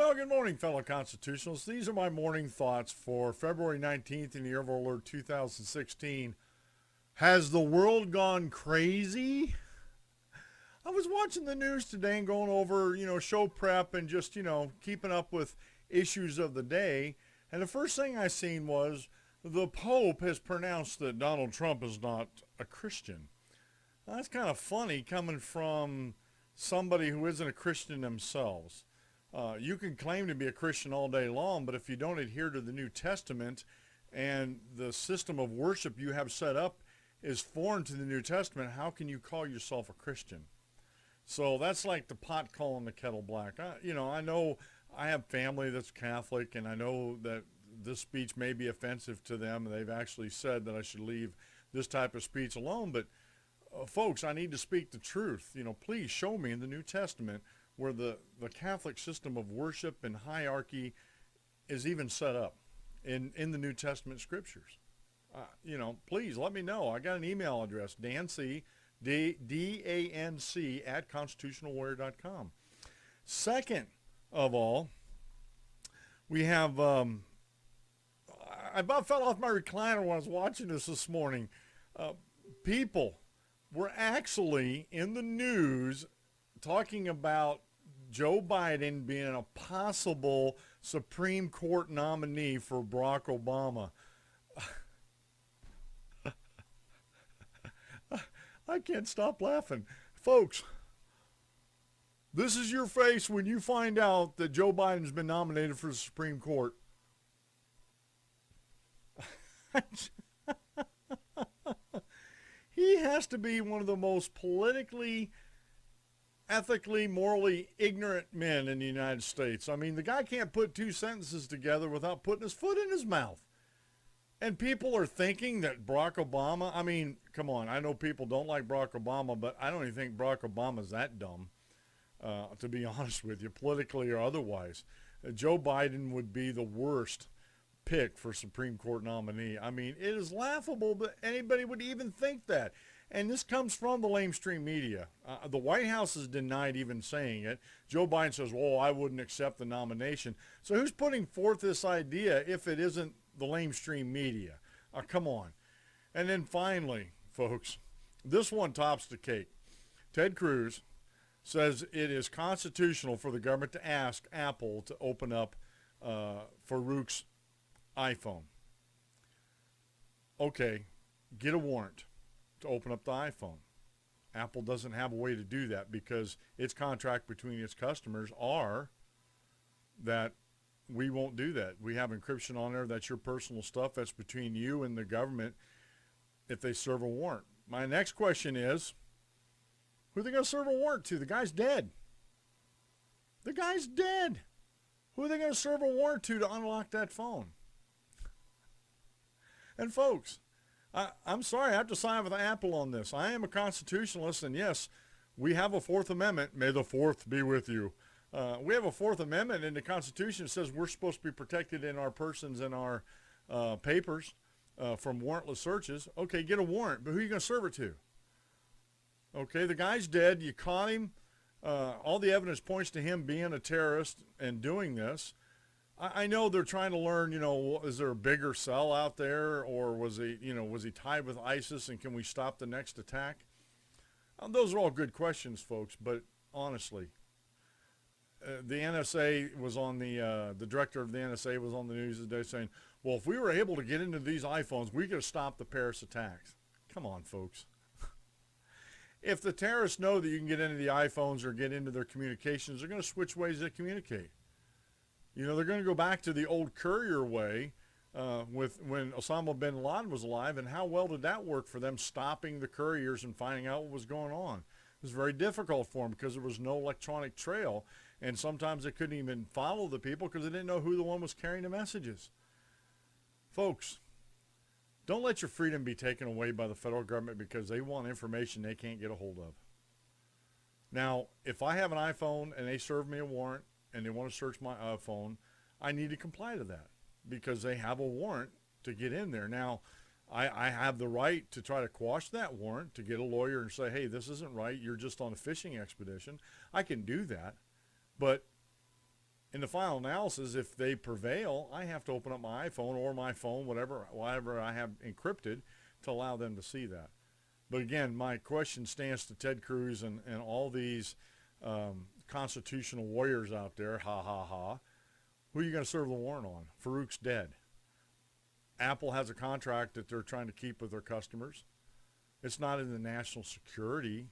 Well, good morning, fellow constitutionalists. These are my morning thoughts for February 19th in the year of our Lord 2016. Has the world gone crazy? I was watching the news today and going over, show prep and just, keeping up with issues of the day. And the first thing I seen was the Pope has pronounced that Donald Trump is not a Christian. Now, that's kind of funny coming from somebody who isn't a Christian themselves. You can claim to be a Christian all day long, but if you don't adhere to the New Testament and the system of worship you have set up is foreign to the New Testament, how can you call yourself a Christian? So that's like the pot calling the kettle black. I know I have family that's Catholic, and I know that this speech may be offensive to them, and they've actually said that I should leave this type of speech alone. But folks, I need to speak the truth. Please show me in the New Testament where the Catholic system of worship and hierarchy is even set up in the New Testament scriptures. Please let me know. I got an email address, danc, D-A-N-C, at constitutionalwarrior.com. Second of all, we have, I about fell off my recliner when I was watching this morning. People were actually in the news talking about Joe Biden being a possible Supreme Court nominee for Barack Obama. I can't stop laughing. Folks, this is your face when you find out that Joe Biden's been nominated for the Supreme Court. He has to be one of the most politically, ethically, morally ignorant men in the United States. I mean, the guy can't put two sentences together without putting his foot in his mouth. And people are thinking that Barack Obama, I mean, come on, I know people don't like Barack Obama, but I don't even think Barack Obama's that dumb, to be honest with you, politically or otherwise. Joe Biden would be the worst pick for Supreme Court nominee. I mean, it is laughable that anybody would even think that. And this comes from the lamestream media. The White House has denied even saying it. Joe Biden says, well, I wouldn't accept the nomination. So who's putting forth this idea if it isn't the lamestream media? Come on. And then finally, folks, this one tops the cake. Ted Cruz says it is constitutional for the government to ask Apple to open up Farouk's iPhone. Okay, get a warrant to open up the iPhone. Apple doesn't have a way to do that because its contract between its customers are that we won't do that. We have encryption on there. That's your personal stuff. That's between you and the government if they serve a warrant. My next question is, who are they going to serve a warrant to? The guy's dead. The guy's dead. Who are they going to serve a warrant to unlock that phone? And folks, I'm sorry, I have to side with Apple on this. I am a constitutionalist, and yes, we have a Fourth Amendment. May the Fourth be with you. We have a Fourth Amendment in the Constitution that says we're supposed to be protected in our persons and our papers from warrantless searches. Okay, get a warrant, but who are you going to serve it to? Okay, the guy's dead. You caught him. All the evidence points to him being a terrorist and doing this. I know they're trying to learn, is there a bigger cell out there, or was he tied with ISIS, and can we stop the next attack? Those are all good questions, folks, but honestly, the NSA was on the director of the NSA was on the news today saying, well, if we were able to get into these iPhones, we could have stopped the Paris attacks. Come on, folks. If the terrorists know that you can get into the iPhones or get into their communications, they're going to switch ways to communicate. They're going to go back to the old courier way with when Osama bin Laden was alive, and how well did that work for them stopping the couriers and finding out what was going on? It was very difficult for them because there was no electronic trail, and sometimes they couldn't even follow the people because they didn't know who the one was carrying the messages. Folks, don't let your freedom be taken away by the federal government because they want information they can't get a hold of. Now, if I have an iPhone and they serve me a warrant, and they want to search my phone, I need to comply to that because they have a warrant to get in there. Now, I have the right to try to quash that warrant, to get a lawyer and say, hey, this isn't right. You're just on a fishing expedition. I can do that. But in the final analysis, if they prevail, I have to open up my iPhone or my phone, whatever I have encrypted, to allow them to see that. But again, my question stands to Ted Cruz and all these constitutional warriors out there. Ha ha ha. Who are you going to serve the warrant on? Farouk's dead. Apple has a contract that they're trying to keep with their customers. It's not in the national security.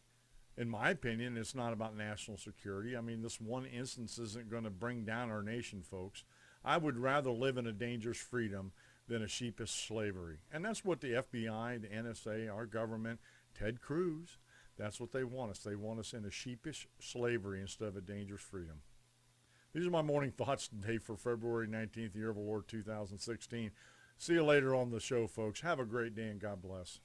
In my opinion, it's not about national security. I mean, this one instance isn't going to bring down our nation, folks. I would rather live in a dangerous freedom than a sheepish slavery. And that's what the FBI, the NSA, our government, Ted Cruz, that's what they want us. They want us in a sheepish slavery instead of a dangerous freedom. These are my morning thoughts today for February 19th, year of the Lord 2016. See you later on the show, folks. Have a great day and God bless.